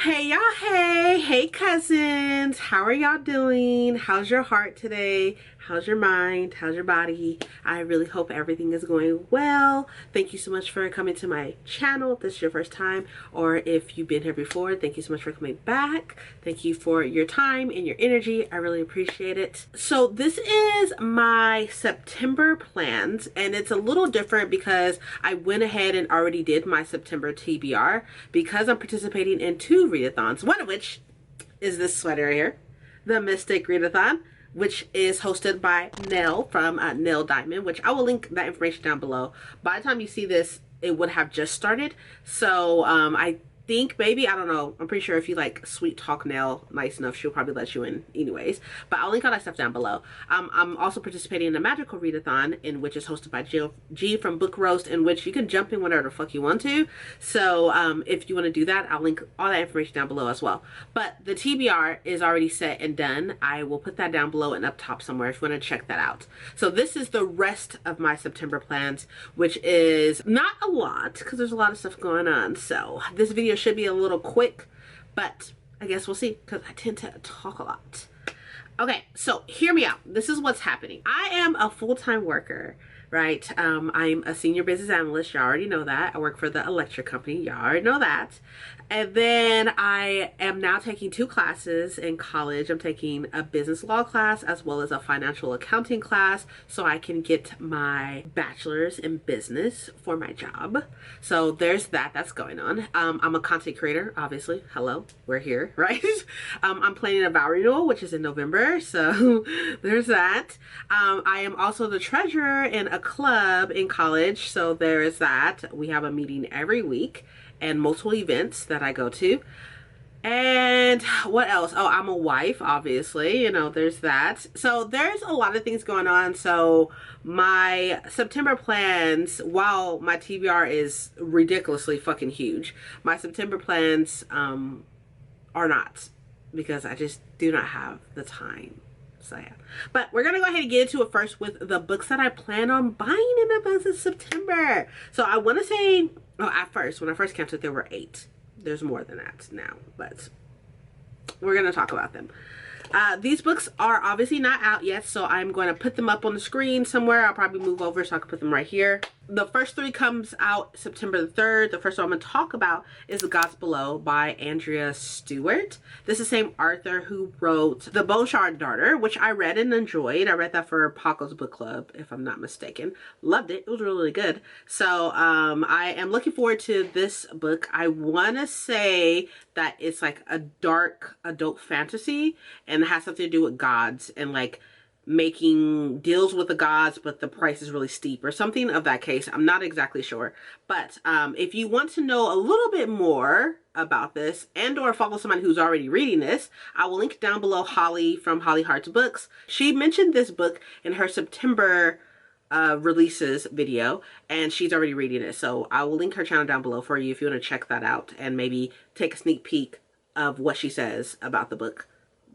Hey y'all, hey cousins, how are y'all doing? How's your heart today? How's your mind? How's your body? I really hope everything is going well. Thank you so much for coming to my channel if this is your first time, or if you've been here before, thank you so much for coming back. Thank you for your time and your energy. I really appreciate it. So this is my September plans, and it's a little different because I went ahead and already did my September TBR because I'm participating in two readathons, one of which is this sweater right here, the Mystic Readathon, which is hosted by Nell from Nail Diamond, which I will link that information down below. By the time you see this, it would have just started. So I think maybe, I don't know, I'm pretty sure if you like sweet talk Nell nice enough, she'll probably let you in anyways, but I'll link all that stuff down below. I'm also participating in a magical readathon, in which is hosted by G from Book Roast, in which you can jump in whenever the fuck you want to. So if you want to do that, I'll link all that information down below as well. But the TBR is already set and done. I will put that down below and up top somewhere if you want to check that out. So this is the rest of my September plans, which is not a lot because there's a lot of stuff going on. So this video should be a little quick, but I guess we'll see because I tend to talk a lot. Okay, so hear me out. This is what's happening. I am a full-time worker, right? I'm a senior business analyst. You already know that. I work for the electric company. You already know that. And then I am now taking two classes in college. I'm taking a business law class as well as a financial accounting class so I can get my bachelor's in business for my job. So there's that. That's going on. I'm a content creator, obviously. Hello, we're here, right? I'm planning a vow renewal, which is in November. So there's that. I am also the treasurer in a club in college. So there is that. We have a meeting every week and multiple events that I go to. And what else? Oh, I'm a wife, obviously, you know, there's that. So there's a lot of things going on. So my September plans, while my TBR is ridiculously fucking huge, my September plans are not, because I just do not have the time. So yeah, but we're gonna go ahead and get into it first with the books that I plan on buying in the month of September. So I want to say, oh, at first, when I first counted, there were 8. There's more than that now, but we're gonna talk about them. These books are obviously not out yet, so I'm going to put them up on the screen somewhere. I'll probably move over so I can put them right here. The first 3 comes out September the 3rd. The first one I'm going to talk about is The Gods Below by Andrea Stewart. This is the same author who wrote The Bone Shard Daughter, which I read and enjoyed. I read that for Paco's book club, if I'm not mistaken. Loved it. It was really, really good. So I am looking forward to this book. I want to say that it's like a dark adult fantasy, and it has something to do with gods and like making deals with the gods, but the price is really steep or something of that case. I'm not exactly sure, but if you want to know a little bit more about this and or follow somebody who's already reading this, I will link down below Holly from Holly Hearts Books. She mentioned this book in her September releases video, and she's already reading it, so I will link her channel down below for you if you want to check that out and maybe take a sneak peek of what she says about the book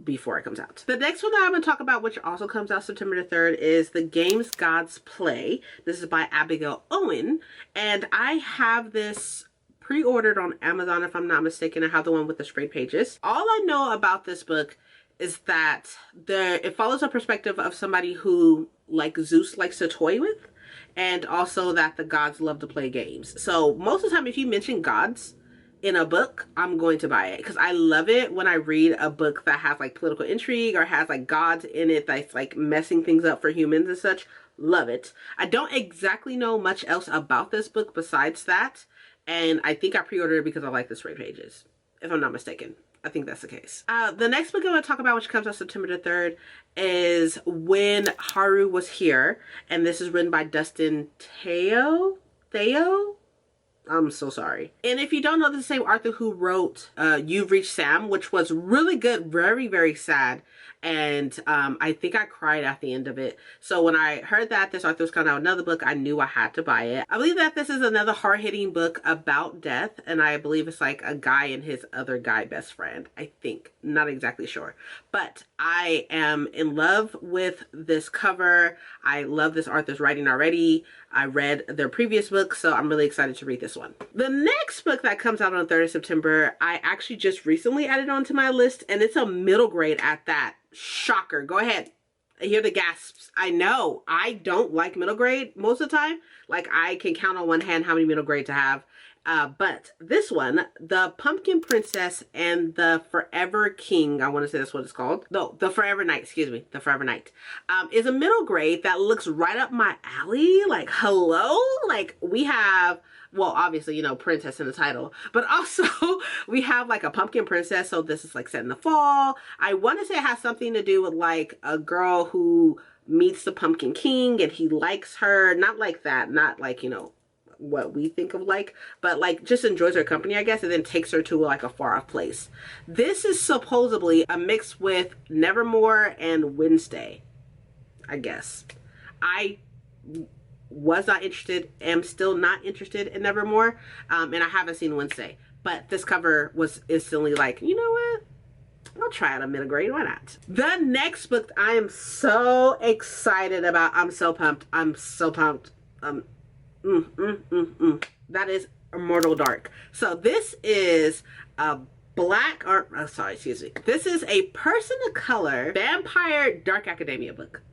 before it comes out. The next one that I'm going to talk about, which also comes out September the 3rd, is The Games Gods Play. This is by Abigail Owen, and I have this pre-ordered on Amazon, if I'm not mistaken. I have the one with the straight pages. All I know about this book is that it follows a perspective of somebody who, like, Zeus likes to toy with, and also that the gods love to play games. So most of the time, if you mention gods in a book, I'm going to buy it, because I love it when I read a book that has like political intrigue or has like gods in it that's like messing things up for humans and such. Love it. I don't exactly know much else about this book besides that, and I think I pre-ordered it because I like the straight pages, if I'm not mistaken. I think that's the case. The next book I'm going to talk about, which comes out September the 3rd, is When Haru Was Here, and this is written by Dustin Thao? I'm so sorry. And if you don't know, the same author who wrote You've Reached Sam, which was really good, very, very sad. And I think I cried at the end of it. So when I heard that this author was coming out with another book, I knew I had to buy it. I believe that this is another hard-hitting book about death, and I believe it's like a guy and his other guy best friend, I think. Not exactly sure. But I am in love with this cover. I love this author's writing already. I read their previous book, so I'm really excited to read this one. The next book that comes out on the 3rd of September, I actually just recently added onto my list, and it's a middle grade at that. Shocker. Go ahead. I hear the gasps. I know. I don't like middle grade most of the time. Like, I can count on one hand how many middle grades I have. But this one, The Pumpkin Princess and the Forever King, I want to say that's what it's called. No, The Forever Knight, excuse me, The Forever Knight, is a middle grade that looks right up my alley. Like, hello? Like, we have, well, obviously, you know, princess in the title, but also we have like a pumpkin princess. So this is like set in the fall. I want to say it has something to do with like a girl who meets the Pumpkin King and he likes her. Not like that, not like, you know, what we think of like, but like just enjoys her company, I guess, and then takes her to like a far off place. This is supposedly a mix with Nevermore and Wednesday, I guess. I was not interested, am still not interested in Nevermore, and I haven't seen Wednesday, but this cover was instantly like, you know what? I'll try out a middle grade. Why not? The next book I am so excited about. I'm so pumped. I'm so pumped. That is Immortal Dark. So this is a black, or sorry, excuse me. This is a person of color vampire dark academia book.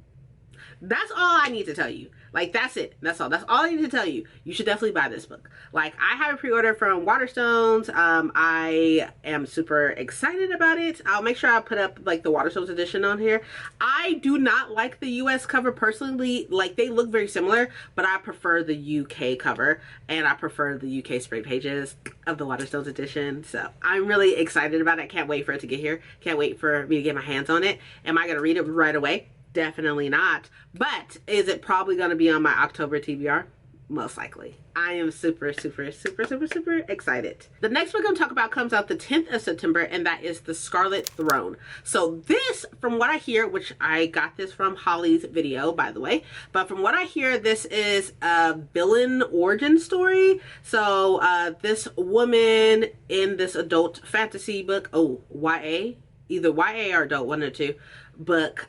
That's all I need to tell you. Like, that's it. That's all. That's all I need to tell you. You should definitely buy this book. Like, I have a pre-order from Waterstones. I am super excited about it. I'll make sure I put up like the Waterstones edition on here. I do not like the US cover personally. Like, they look very similar, but I prefer the UK cover, and I prefer the UK spread pages of the Waterstones edition. So I'm really excited about it. Can't wait for it to get here. Can't wait for me to get my hands on it. Am I going to read it right away? Definitely not. But is it probably going to be on my October TBR? Most likely. I am super excited. The next book I'm talking about comes out the 10th of September, and that is The Scarlet Throne. So this, from what I hear, which I got this from Holly's video, by the way, but from what I hear, this is a villain origin story. So this woman in this adult fantasy book, YA, either YA or adult, one or two book,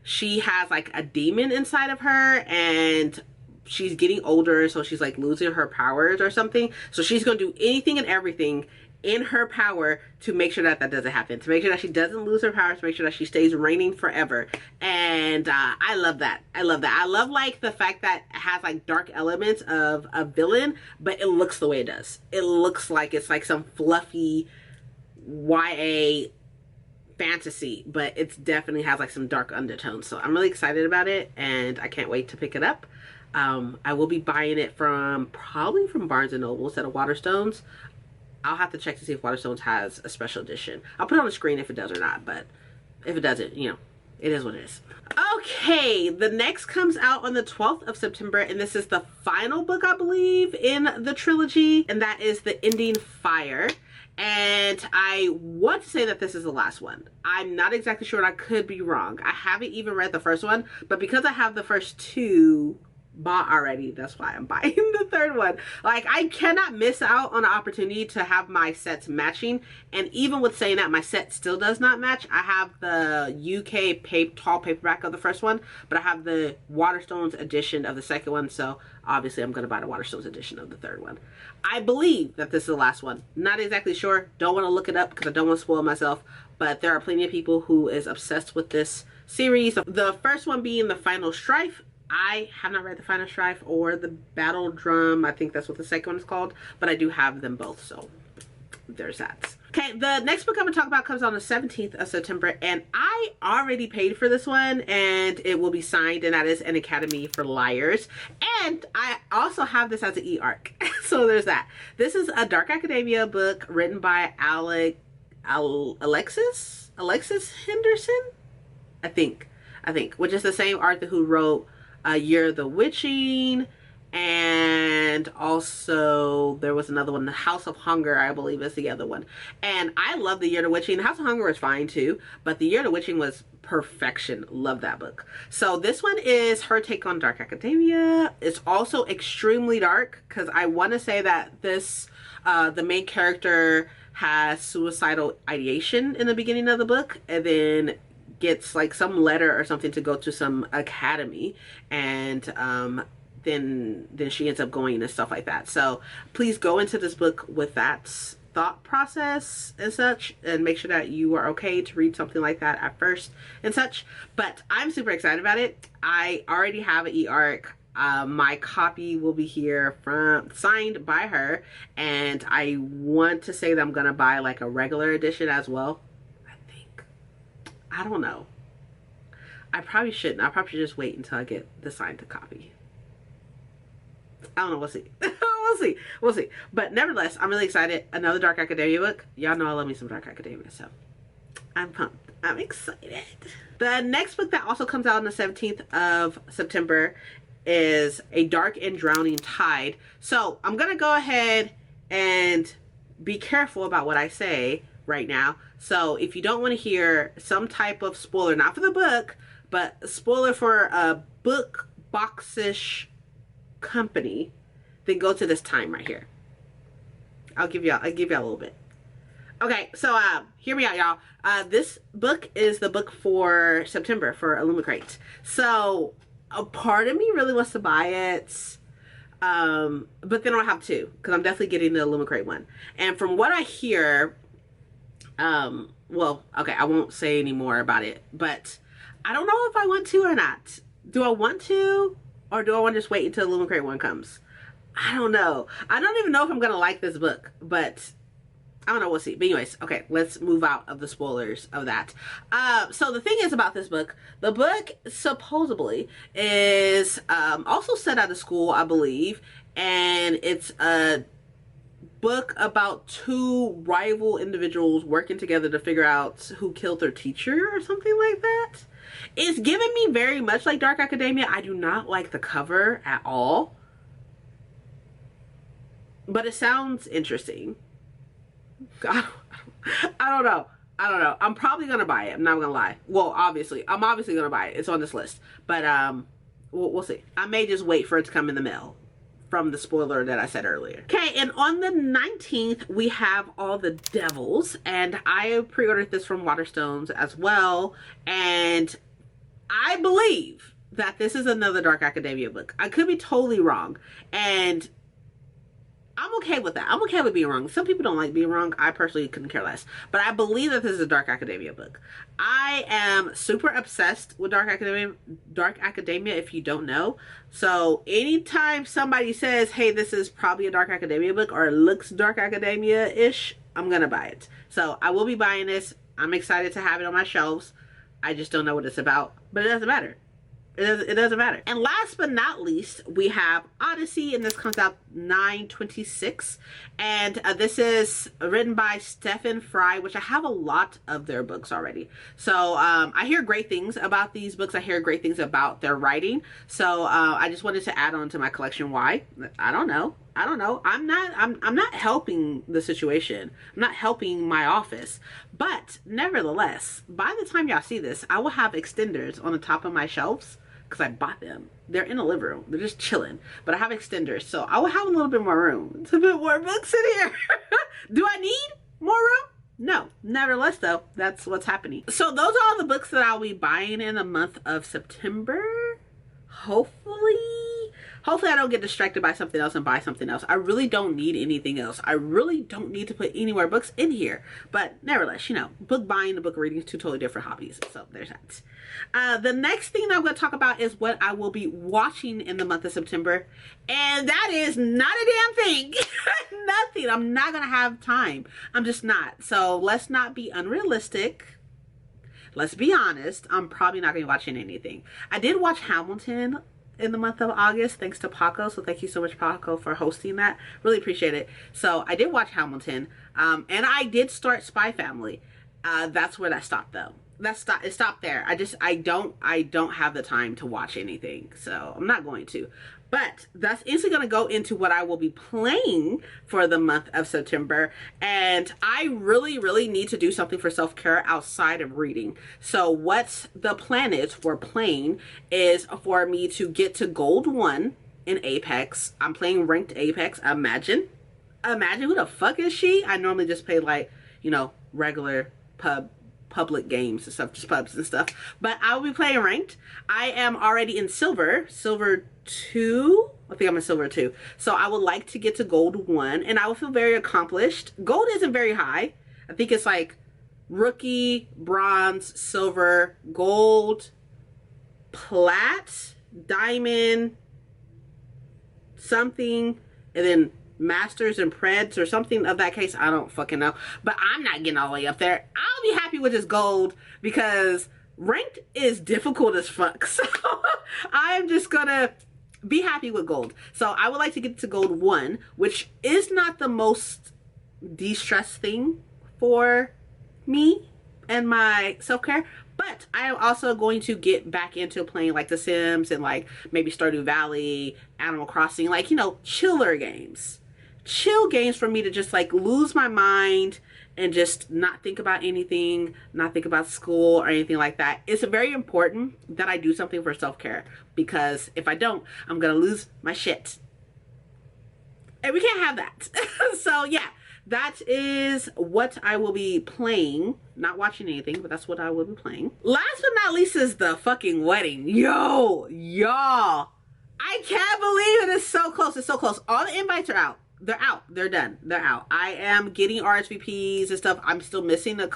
she has like a demon inside of her, and she's getting older, so she's like losing her powers or something. So she's gonna do anything and everything in her power to make sure that that doesn't happen, to make sure that she doesn't lose her powers, to make sure that she stays reigning forever. And I love that. I love that. I love like the fact that it has like dark elements of a villain, but it looks the way it does. It looks like it's like some fluffy YA fantasy, but it's definitely has like some dark undertones. So I'm really excited about it, and I can't wait to pick it up. I will be buying it probably from Barnes & Noble instead of Waterstones. I'll have to check to see if Waterstones has a special edition. I'll put it on the screen if it does or not, but if it doesn't, you know, it is what it is. Okay, the next comes out on the 12th of September, and this is the final book, I believe, in the trilogy, and that is The Ending Fire. And I want to say that this is the last one. I'm not exactly sure, and I could be wrong. I haven't even read the first one, but because I have the first two bought already, that's why I'm buying the third one. Like, I cannot miss out on the opportunity to have my sets matching, and even with saying that, my set still does not match. I have the UK tall paperback of the first one, but I have the Waterstones edition of the second one, so obviously I'm going to buy the Waterstones edition of the third one. I believe that this is the last one. Not exactly sure. Don't want to look it up because I don't want to spoil myself, but there are plenty of people who is obsessed with this series. The first one being The Final Strife. I have not read The Final Strife or The Battle Drum. I think that's what the second one is called, but I do have them both, so there's that. Okay, the next book I'm going to talk about comes on the 17th of September, and I already paid for this one, and it will be signed, and that is An Academy for Liars. And I also have this as an e-arc, so there's that. This is a dark academia book written by Alexis Henderson, I think, which is the same author who wrote Year of the Witching, and also there was another one, The House of Hunger, I believe is the other one. And I love The Year of the Witching. The House of Hunger is fine too, but The Year of the Witching was perfection. Love that book. So this one is her take on dark academia. It's also extremely dark because I want to say that this the main character has suicidal ideation in the beginning of the book, and then gets like some letter or something to go to some academy, and then she ends up going and stuff like that. So please go into this book with that thought process and such, and make sure that you are okay to read something like that at first and such. But I'm super excited about it. I already have an e-arc. My copy will be here signed by her, and I want to say that I'm gonna buy like a regular edition as well. I don't know. I probably shouldn't. I'll probably just wait until I get the signed copy. I don't know. We'll see. We'll see. We'll see. But nevertheless, I'm really excited. Another Dark Academia book. Y'all know I love me some Dark Academia, so I'm pumped. I'm excited. The next book that also comes out on the 17th of September is A Dark and Drowning Tide. So I'm going to go ahead and be careful about what I say right now. So if you don't want to hear some type of spoiler, not for the book, but a spoiler for a book boxish company, then go to this time right here. I'll give y'all a little bit. Okay, so hear me out, y'all. This book is the book for September for Illumicrate. So a part of me really wants to buy it, but then I'll have to, because I'm definitely getting the Illumicrate one. And from what I hear, well, okay, I won't say any more about it, but I don't know if I want to or not. Do I want to, or do I want to just wait until the Illumicrate one comes? I don't know. I don't even know if I'm going to like this book, but I don't know. We'll see. But anyways, okay, let's move out of the spoilers of that. So the thing is about this book, the book supposedly is also set out of school, I believe, and it's a book about two rival individuals working together to figure out who killed their teacher or something like that. It's giving me very much like Dark Academia. I do not like the cover at all, but it sounds interesting. I don't know. I'm probably gonna buy it. I'm not gonna lie. Well, I'm obviously gonna buy it. It's on this list, but we'll see. I may just wait for it to come in the mail from the spoiler that I said earlier. Okay, and on the 19th we have All the Devils, and I pre-ordered this from Waterstones as well, and I believe that this is another Dark Academia book. I could be totally wrong, and I'm okay with that. I'm okay with being wrong. Some people don't like being wrong. I personally couldn't care less. But I believe that this is a Dark Academia book. I am super obsessed with Dark Academia, if you don't know. So anytime somebody says, hey, this is probably a Dark Academia book, or it looks Dark Academia-ish, I'm going to buy it. So I will be buying this. I'm excited to have it on my shelves. I just don't know what it's about. But it doesn't matter. It doesn't matter. And last but not least, we have Odyssey, and this comes out 9/26, and this is written by Stephan Fry, which I have a lot of their books already. So I hear great things about these books. I hear great things about their writing. So I just wanted to add on to my collection. Why? I don't know. I'm not helping the situation. I'm not helping my office. But nevertheless, by the time y'all see this, I will have extenders on the top of my shelves, because I bought them. They're in the living room. They're just chilling. But I have extenders, so I will have a little bit more room. It's a bit more books in here. Do I need more room? No. Nevertheless, though, that's what's happening. So those are all the books that I'll be buying in the month of September. Hopefully I don't get distracted by something else and buy something else. I really don't need anything else. I really don't need to put any more books in here. But nevertheless, you know, book buying and book reading is two totally different hobbies. So there's that. The next thing that I'm going to talk about is what I will be watching in the month of September. And that is not a damn thing. Nothing. I'm not going to have time. I'm just not. So let's not be unrealistic. Let's be honest. I'm probably not going to be watching anything. I did watch Hamilton in the month of August, thanks to Paco. So thank you so much, Paco, for hosting that. Really appreciate it. So I did watch Hamilton, and I did start Spy Family. That's where that stopped, though. It stopped there. I don't have the time to watch anything, so I'm not going to. But that's instantly going to go into what I will be playing for the month of September. And I really need to do something for self-care outside of reading. So what the plan is for playing is for me to get to Gold 1 in Apex. I'm playing Ranked Apex. Imagine who the fuck is she? I normally just play, like, you know, regular pub public games and stuff, just pubs and stuff. But I will be playing ranked. I am already in silver 2. I think I'm in silver 2. So I would like to get to gold 1, and I will feel very accomplished. Gold isn't very high. I think it's like rookie, bronze, silver, gold, plat, diamond, something, and then masters and preds or something of that case. I don't fucking know, but I'm not getting all the way up there. I'll be happy with this gold because ranked is difficult as fuck. So I'm just gonna be happy with gold. So I would like to get to gold 1, which is not the most de-stress thing for me and my self-care, but I am also going to get back into playing like The Sims and like maybe Stardew Valley, Animal Crossing, like, you know, chiller games. Chill games for me to just like lose my mind and just not think about anything, not think about school or anything like that. It's very important that I do something for self-care, because if I don't, I'm gonna lose my shit. And we can't have that. So yeah, that is what I will be playing. Not watching anything, but that's what I will be playing. Last but not least is the fucking wedding. Yo, y'all. I can't believe it is so close. It's so close. All the invites are out. They're out. They're done. They're out. I am getting RSVPs and stuff. I'm still missing about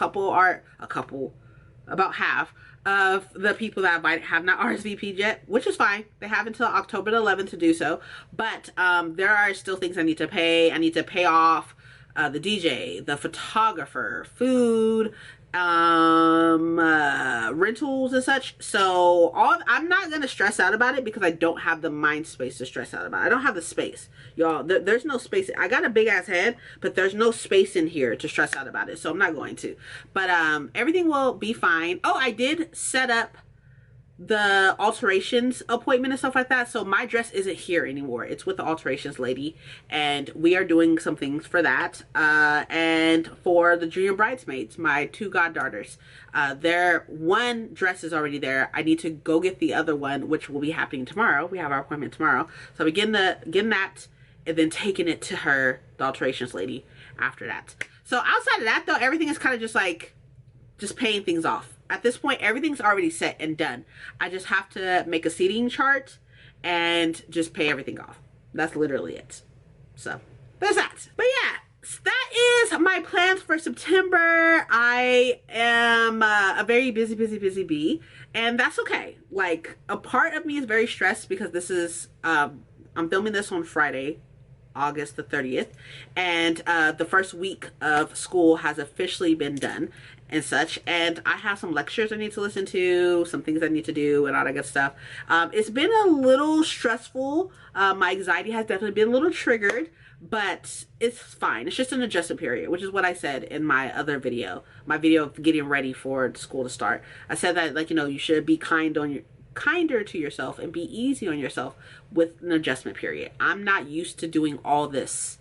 half of the people that have not RSVP'd yet, which is fine. They have until October the 11th to do so. But there are still things I need to pay. I need to pay off the DJ, the photographer, food, rentals and such. So I'm not gonna stress out about it because I don't have the mind space to stress out about it. I don't have the space, y'all. There's no space. I got a big ass head, but there's no space in here to stress out about it, so I'm not going to. But everything will be fine. Oh, I did set up the alterations appointment and stuff like that, so my dress isn't here anymore. It's with the alterations lady, and we are doing some things for that, and for the junior bridesmaids, my 2 goddaughters, their one dress is already there. I need to go get the other one, which will be happening tomorrow. We have our appointment tomorrow, so we getting that and then taking it to her, the alterations lady, after that. So outside of that though, everything is kind of just like paying things off. At this point, everything's already set and done. I just have to make a seating chart and just pay everything off. That's literally it. So there's that. But yeah, that is my plans for September. I am a very busy bee, and that's okay. Like, a part of me is very stressed because this is, I'm filming this on Friday, August the 30th, and the first week of school has officially been done and such, and I have some lectures I need to listen to, some things I need to do, and all that good stuff. It's been a little stressful. My anxiety has definitely been a little triggered, but it's fine. It's just an adjustment period, which is what I said in my other video, my video of getting ready for school to start. I said that, like, you know, you should be kinder to yourself and be easy on yourself with an adjustment period. I'm not used to doing all this.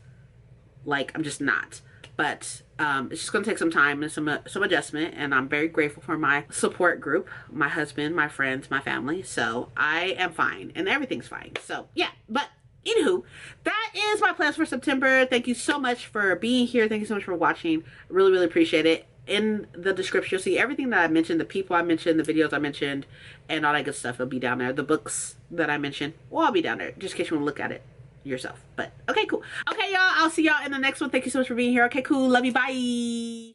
Like, I'm just not. But it's just gonna take some time and some adjustment, and I'm very grateful for my support group, my husband, my friends, my family. So I am fine and everything's fine. So yeah, but anywho, that is my plans for September. Thank you so much for being here. Thank you so much for watching. Really appreciate it. In the description, you'll see everything that I mentioned, the people I mentioned, the videos I mentioned, and all that good stuff will be down there. The books that I mentioned will all be down there, just in case you want to look at it yourself. But okay, cool. Okay, y'all, I'll see y'all in the next one. Thank you so much for being here. Okay, cool. Love you. Bye.